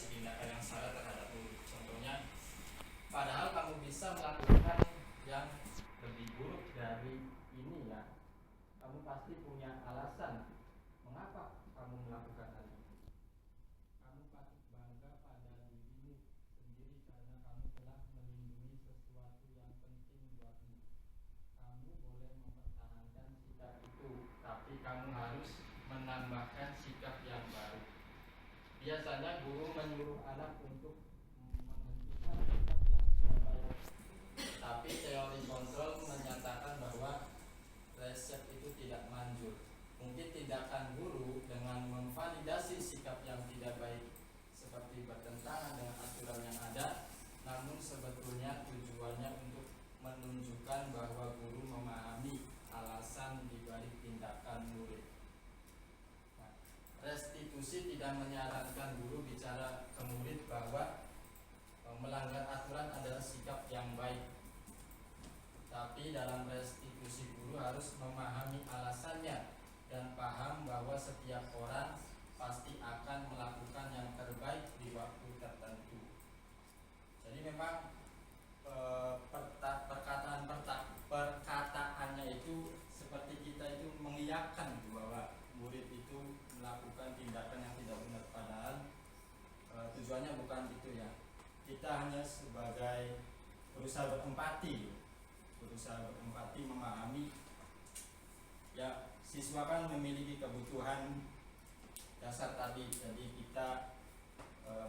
tindakan yang salah terhadap murid. Contohnya, padahal kamu bisa melakukan yang lebih buruk dari ini ya. Kamu pasti punya alasan mengapa kamu melakukan hal ini. Kamu patut bangga pada dirimu sendiri karena kamu telah melindungi sesuatu yang penting buatmu. Kamu boleh mempertahankan sikap itu, tapi kamu harus menambahkan sikap yang baru. Biasanya guru menyuruh anak untuk menghentikan sikap yang tidak baik, tapi teori kontrol menyatakan bahwa resep itu tidak manjur. Mungkin tindakan guru dengan memvalidasi sikap yang tidak baik seperti bertentangan dengan aturan yang ada, namun sebetulnya tujuannya untuk menunjukkan bahwa guru memahami alasan dibalik tindakan murid. Nah, restitusi tidak menyarankan guru bicara ke murid bahwa melanggar aturan adalah sikap yang baik. Tapi dalam restitusi guru harus memahami alasannya dan paham bahwa setiap orang pasti akan melakukan yang terbaik di waktu tertentu. Jadi memang perkataannya itu seperti kita itu mengiyakan bahwa murid itu melakukan tindakan yang tidak benar, padahal tujuannya bukan itu ya. Kita hanya sebagai berusaha berempati, memahami. Ya, siswa kan memiliki kebutuhan dasar tadi, jadi kita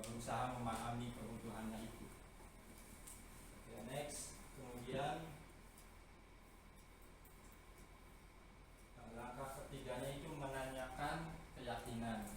berusaha memahami kebutuhannya itu. Oke, next. Kemudian langkah ketiganya itu menanyakan keyakinan.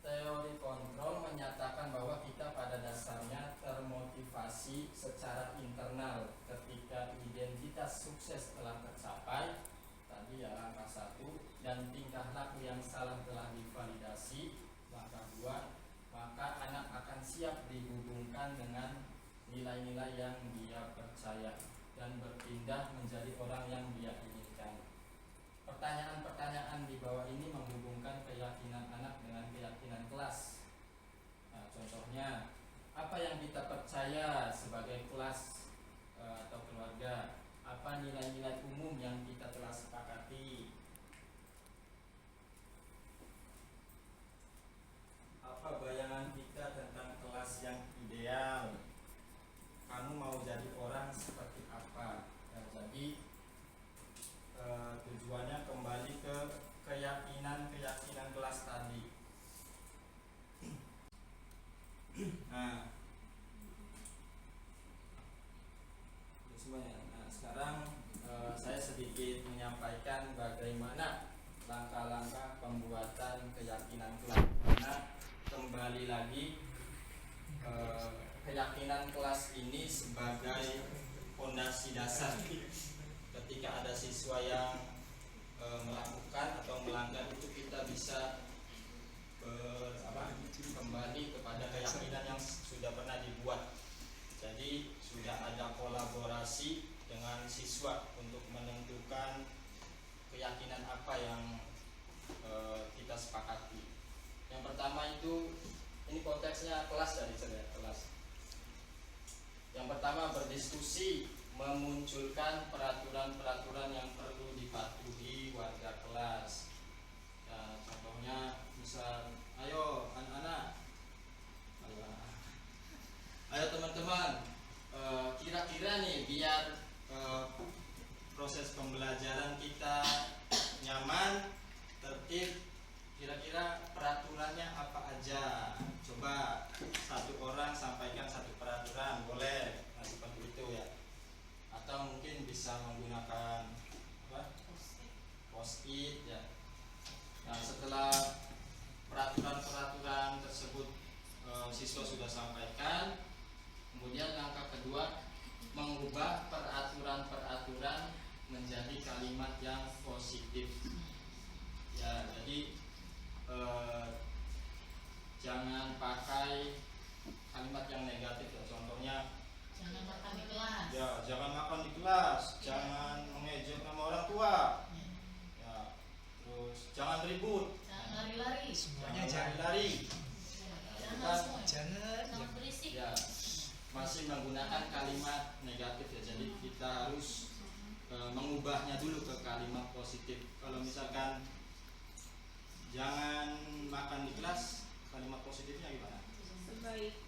Teori kontrol menyatakan bahwa kita pada dasarnya termotivasi secara internal ketika identitas sukses telah tercapai, tadi ya langkah 1, dan tingkah laku yang salah telah divalidasi, langkah 2, maka anak akan siap dihubungkan dengan nilai-nilai yang dia percaya dan berpindah menjadi orang yang dia inginkan. Pertanyaan-pertanyaan di bawah ini menghubungkan keyakinan anak dengan keyakinan kelas. Nah, contohnya, apa yang kita percaya sebagai kelas atau keluarga? Apa nilai-nilai umum yang kita telah sepakati? Apa bayangan kita tentang kelas yang ideal? Kamu mau jadi orang seperti apa? Ya, jadi tujuannya kembali ke keyakinan kelas tadi. Nah, itu semuanya. Nah, sekarang saya sedikit menyampaikan bagaimana langkah-langkah pembuatan keyakinan kelas. Nah, kembali lagi keyakinan kelas ini sebagai fondasi dasar. Ketika ada siswa yang melakukan atau melanggar, itu kita bisa kembali kepada keyakinan yang sudah pernah dibuat. Jadi sudah ada kolaborasi dengan siswa untuk menentukan keyakinan apa yang kita sepakati. Yang pertama itu, ini konteksnya kelas dari saya, kelas. Yang pertama, berdiskusi, memunculkan peraturan-peraturan yang perlu dipatuhi warga kelas. Ya, contohnya misal, ayo anak-anak, ayo teman-teman, kira-kira nih biar proses pembelajaran kita nyaman, tertib, kira-kira peraturannya apa aja? Coba satu orang sampaikan satu peraturan, boleh? Nah, seperti itu ya. Atau mungkin bisa menggunakan post-it ya. Nah, setelah peraturan-peraturan tersebut siswa sudah sampaikan, kemudian langkah kedua, mengubah peraturan-peraturan menjadi kalimat yang positif. Ya, jadi jangan pakai kalimat yang negatif ya. Contohnya, Jangan makan di kelas. ya, jangan makan di kelas, jangan mengejek nama orang tua. Ya, terus jangan ribut, Jangan lari-lari. Semuanya jangan jangan. lari. Jangan semua. Jangan. Jangan berisik. Ya, masih menggunakan kalimat negatif ya. Jadi kita harus mengubahnya dulu ke kalimat positif. Kalau misalkan jangan makan di kelas, kalimat positifnya gimana? Sebaiknya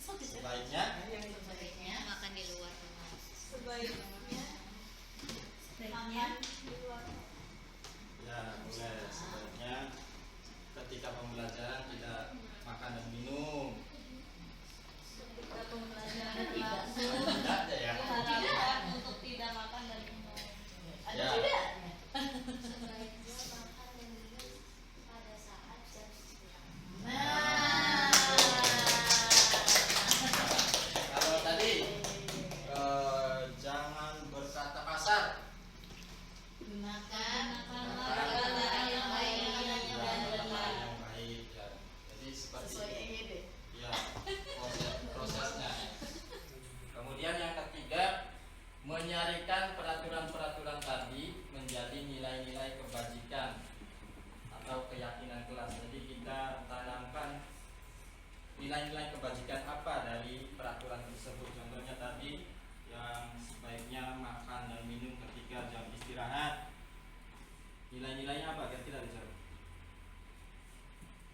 Sebaiknya Makan di luar rumah. Sebaiknya ya boleh, sebaiknya ketika pembelajaran tidak makan dan minum. ketika pembelajaran tidak. Tidak ada ya. diharapkan untuk tidak makan dan minum. ada Ya. tidak? Sebaiknya makan dan minum pada saat jam istirahat. Nah. Kalau tadi jangan berkata kasar. Gunakan kata-kata yang baik dan benar. Yang baik ya. Jadi seperti sesuai itu. EYD. Ya, prosesnya. Kemudian yang ketiga, menyarikan peraturan-peraturan tadi menjadi nilai-nilai kebajikan atau keyakinan kelas. Jadi kita tanamkan nilai-nilai kebajikan apa dari peraturan tersebut. Contohnya tadi yang sebaiknya makan dan minum ketika jam istirahat. Nilai-nilainya apa kira-kira bisa?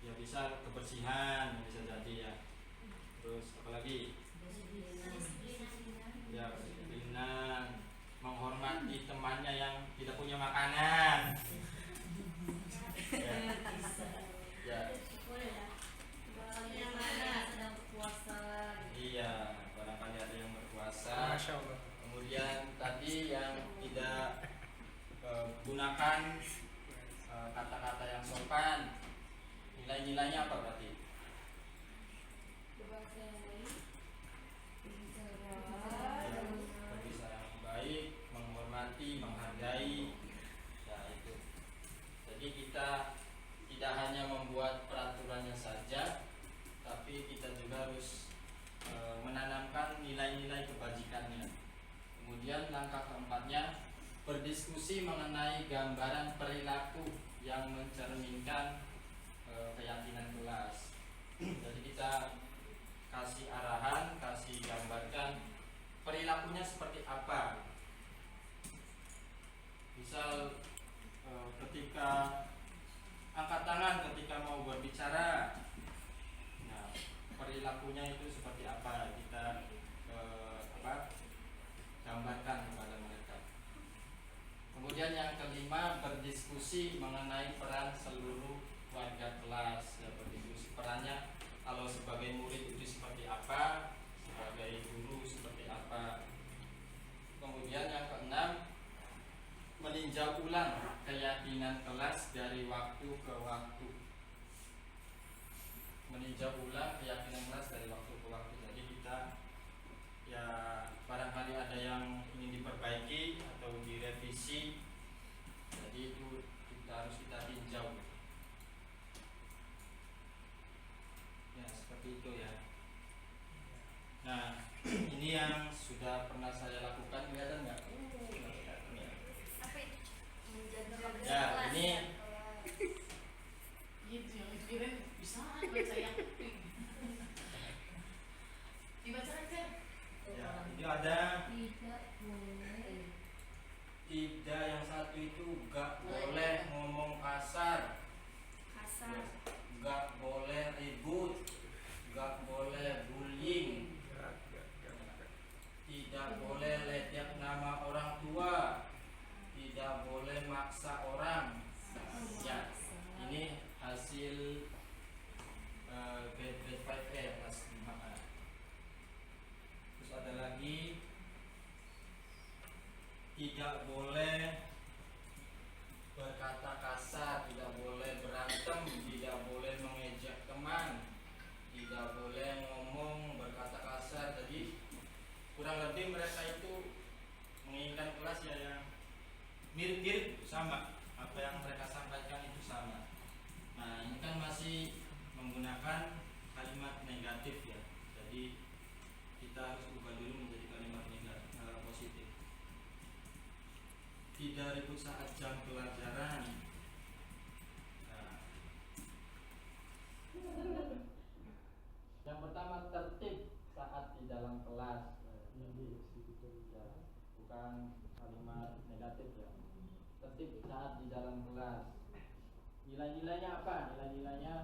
Ya bisa kebersihan, bisa jadi ya. Terus apa lagi? Ya, kedisiplinan, menghormati temannya yang tidak punya makanan. Ya. Ya. Yang mana sedang berpuasa. Iya, barangkali ada yang berpuasa. Masya Allah. Kemudian tadi yang tidak gunakan kata-kata yang sopan. Nilai-nilainya apa berarti? Berbahasa yang baik, berbicara, Ya, berbicara yang baik, menghormati, menghargai. Ya itu. Jadi kita tidak hanya membuat peraturannya saja, tapi kita juga harus menanamkan nilai-nilai kebajikannya. Kemudian langkah keempatnya, berdiskusi mengenai gambaran perilaku yang mencerminkan keyakinan kelas. Jadi kita kasih arahan, kasih gambarkan perilakunya seperti apa. Misal ketika angkat tangan ketika mau berbicara, nah perilakunya itu seperti apa kita gambarkan kepada mereka. Kemudian yang kelima, berdiskusi mengenai peran seluruh warga kelas. Ya, berdiskusi perannya kalau sebagai murid itu seperti apa, sebagai guru seperti apa. Kemudian yang keenam, meninjau ulang keyakinan kelas dari waktu ke waktu. Meninjau ulang keyakinan kelas dari waktu ke waktu. Jadi kita ya barangkali ada yang ingin diperbaiki atau direvisi, jadi itu harus kita tinjau. Ya seperti itu ya. Nah ini yang sudah pernah saya lakukan, kelihatan nggak? Nggak kelihatan ya. apa itu? Menjaga Ya kelas. ini Gitu yang mikirin bisa baca yang dibacakan kan? ya ini ada Tidak boleh. tidak, yang satu itu nggak boleh ngomong kasar. Kasar. Nggak boleh ribut, nggak boleh bullying, tidak boleh ledek nama orang tua, tidak boleh maksa orang. Ya, ini hasil grade 5A kelas 5A. Terus ada lagi, tidak boleh berkata kasar, tidak boleh berantem, tidak boleh mengejek teman, tidak boleh ngomong berkata kasar. Jadi kurang lebih mereka itu menginginkan kelas ya yang mirip-mirip, sama apa yang mereka sampaikan itu sama. Nah ini kan masih menggunakan kalimat negatif ya, jadi kita harus ubah dulu menjadi kalimat negatif, positif. Tidak ribut saat jam pelajaran. Nah. Yang pertama, tertib saat di dalam kelas. Ya, bukan kalimat negatif ya. Tertib saat di dalam kelas. Nilai-nilainya apa? Nilai-nilainya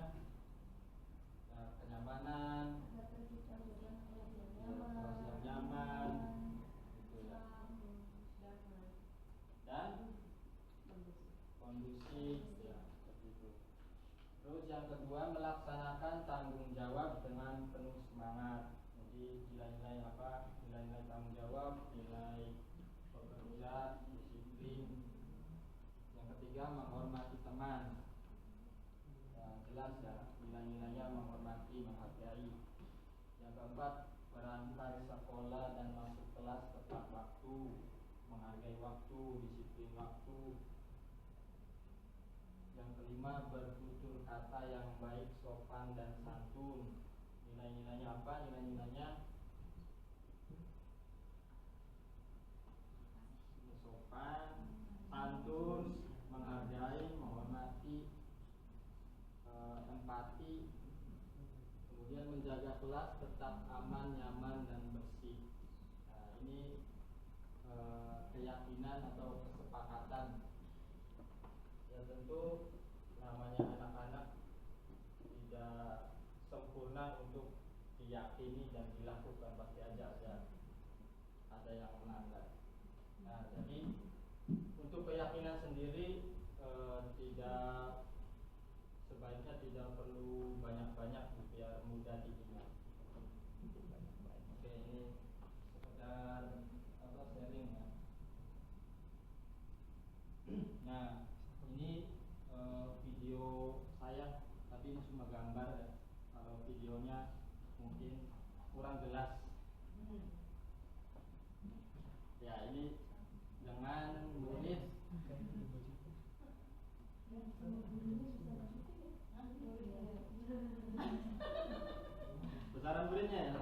kenyamanan, kelas yang nyaman, gitu ya. Dan kondusif ya, seperti itu. Terus yang kedua, melaksanakan tanggung jawab dengan penuh semangat. Jadi nilai-nilai apa? Nilai-nilai tanggung jawab, nilai bekerja, disiplin. Yang ketiga, menghormati teman. Ya, jelas ya, nilai-nilainya menghormati, menghargai. Yang keempat, berangkat sekolah dan masuk kelas tepat waktu, menghargai waktu, disiplin waktu. Yang kelima, bertutur kata yang baik, sopan dan santun. Nilai-nilainya apa? Nilai-nilainya sopan, santun, menghargai, menghormati, empati. Kemudian menjaga kelas tetap aman, nyaman dan bersih. Nah, ini keyakinan atau kesepakatan. Ya tentu namanya anak-anak tidak sempurna untuk diyakini dan dilakukan, pasti ada yang melanggar. Nah, jadi untuk keyakinan sendiri tidak sebaiknya tidak perlu banyak-banyak biar mudah diingat. Oke, ini sekedar sharing ya. Nah, ini video saya, tapi ini cuma gambar ya. Kalau videonya mungkin kurang jelas. Ya, ini dengan murid besaran muridnya ya.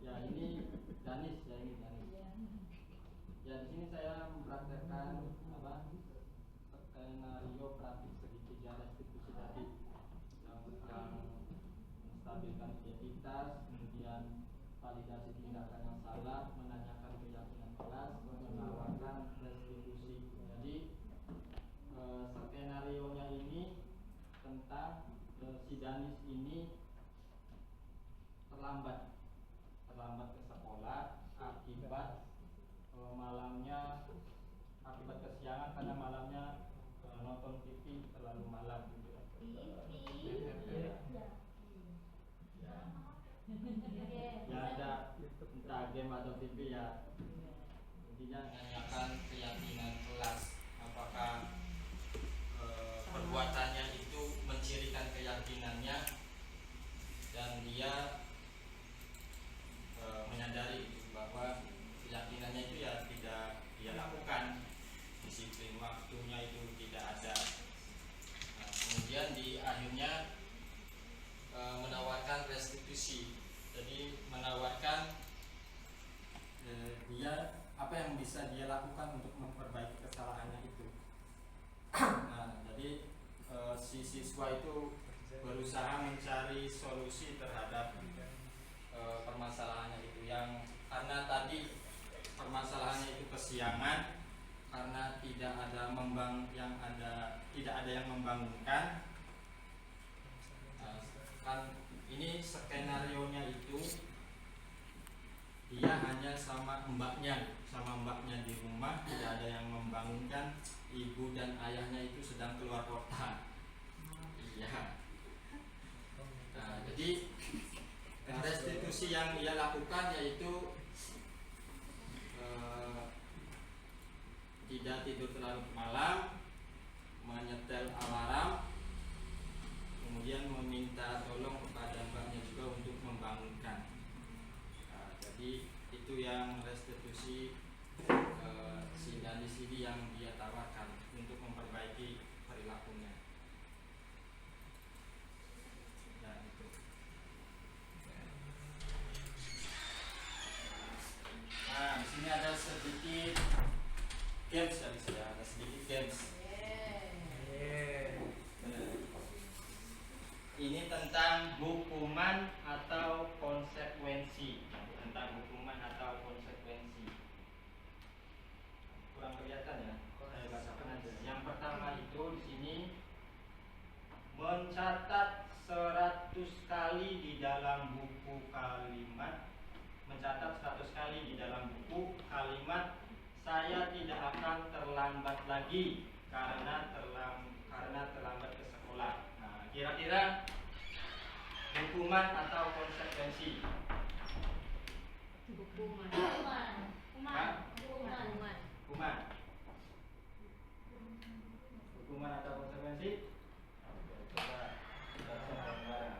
Ya, ini Danis ya, ini Danis. Ya, di sini saya mempraktekkan skenario praktik segitiga restitusi tadi yang menstabilkan identitas, kemudian validasi tindakan yang salah, menanyakan keyakinan kelas, menawarkan restitusi. Jadi skenario-nya ini tentang si Danis ini terlambat ke sekolah akibat akibat kesiangan karena malamnya nonton TV terlalu malam gitu ya. Ya ada entah game atau TV ya, intinya menanyakan keyakinan kelas, apakah perbuatannya itu mencirikan keyakinannya dan dia menyadari bahwa keyakinannya itu ya tidak dia lakukan, disiplin waktunya itu tidak ada. Nah, kemudian di akhirnya menawarkan restitusi, jadi menawarkan dia apa yang bisa dia lakukan untuk memperbaiki kesalahannya itu. Nah, jadi si siswa itu berusaha mencari solusi terhadap permasalahannya itu, yang karena tadi permasalahannya itu kesiangan karena tidak ada yang membangunkan. Kan ini skenario-nya itu dia hanya sama mbaknya di rumah, tidak ada yang membangunkan, ibu dan ayahnya itu sedang keluar kota. Iya. Nah, jadi restitusi yang ia lakukan yaitu tidak tidur terlalu malam, menyetel alarm, kemudian meminta tolong kepada mbaknya juga untuk membangunkan. Nah, jadi itu yang restitusi si Danis ini yang dia tawarkan untuk memperbaiki perilakunya. Nah, itu. Nah, di sini ada sedikit games dari saya, ada sedikit games. Ini tentang hukuman atau konsekuensi. Kurang kelihatan ya? Saya bacakan aja. Yang pertama itu di sini mencatat 100 kali di dalam buku kalimat. Mencatat 100 kali di dalam buku kalimat saya tidak akan terlambat lagi karena terlambat ke sekolah. Nah, kira-kira hukuman atau konsekuensi? Hukuman atau konsekuensi? Oke, coba kita bareng-bareng.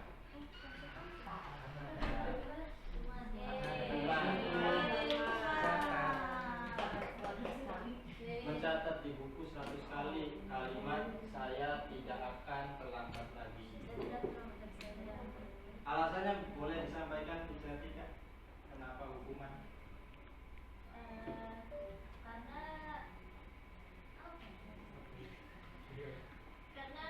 Mencatat di buku 100 kali kalimat saya tidak akan terlambat lagi. Alasannya boleh disampaikan Bu Jatika? Kenapa hukuman? Karena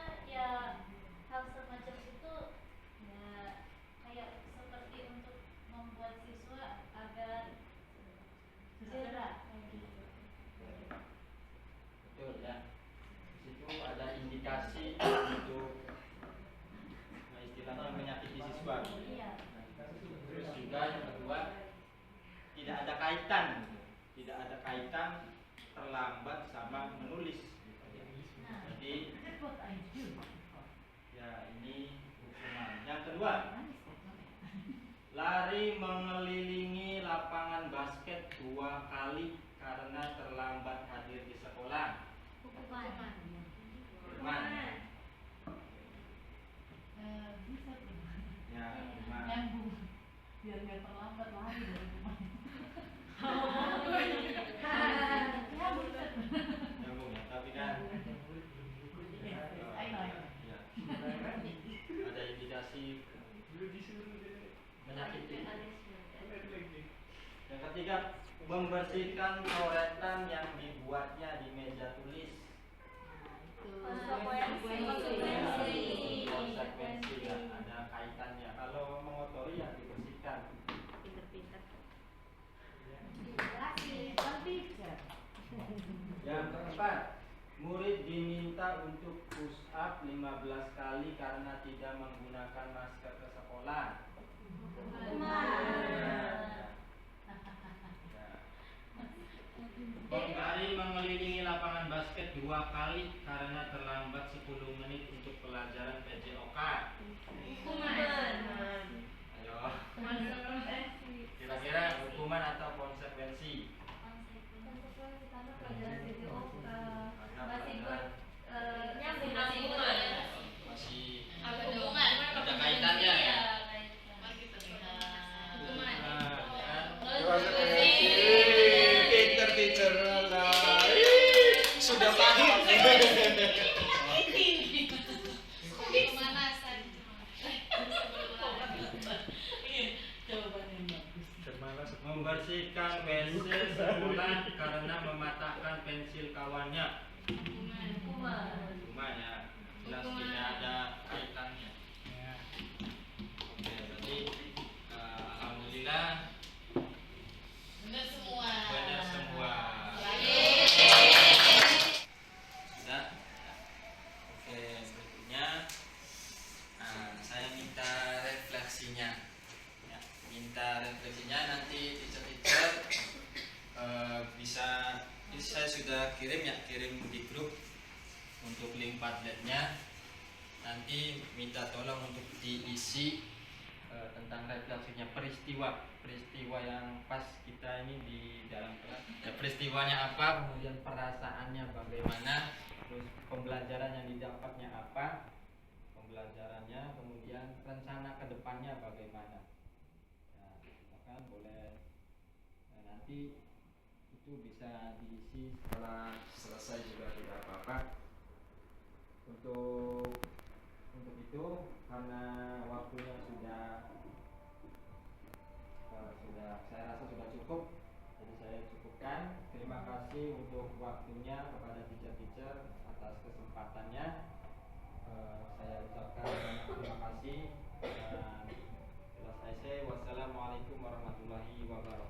kedua, lari mengelilingi lapangan basket 2 kali karena terlambat hadir di sekolah. Hukuman. Firman. Bisa tuh. Ya, Firman. Nyambung. Biar nggak terlambat lari dari rumah. Ya bisa. Nyambung ya, tapi kan Ayo. ya, ada indikasi menyakiti. Yang ketiga, membersihkan coretan yang dibuatnya di meja tulis. Konsekuensi ya, ada kaitannya. Kalau mengotori ya dibersihkan. Yang keempat, murid diminta untuk push up 15 kali karena tidak menggunakan masker ke sekolah. Lari mengelilingi lapangan basket 2 kali karena terlambat 10 menit untuk pelajaran PJOK. Ayo, kira-kira hukuman atau konsekuensi? Masih ada kaitannya ya? Pinter teacher lah. Sudah paham. Membersihkan WC sekolah karena mematahkan pensil kawannya. Hukuman ya, jelas tidak ada kaitannya. Oke, berarti alhamdulillah Benar semua. benar semua. Sudah. Oke, berikutnya saya minta refleksinya. Ya, minta refleksinya nanti teacher bisa. Ini saya sudah kirim di grup untuk link Padletnya. Nanti minta tolong untuk diisi tentang refleksinya, peristiwa yang pas kita ini di dalam kelas. Ya, peristiwanya apa, kemudian perasaannya bagaimana, terus pembelajaran yang didapatnya apa, pembelajarannya, kemudian rencana kedepannya bagaimana. Nah, silakan boleh. Nah, nanti itu bisa diisi setelah selesai juga tidak apa-apa. Untuk itu karena waktunya sudah saya rasa sudah cukup, jadi saya cukupkan. Terima kasih untuk waktunya kepada teacher atas kesempatannya. Saya ucapkan banyak terima kasih. Wassalamualaikum warahmatullahi wabarakatuh.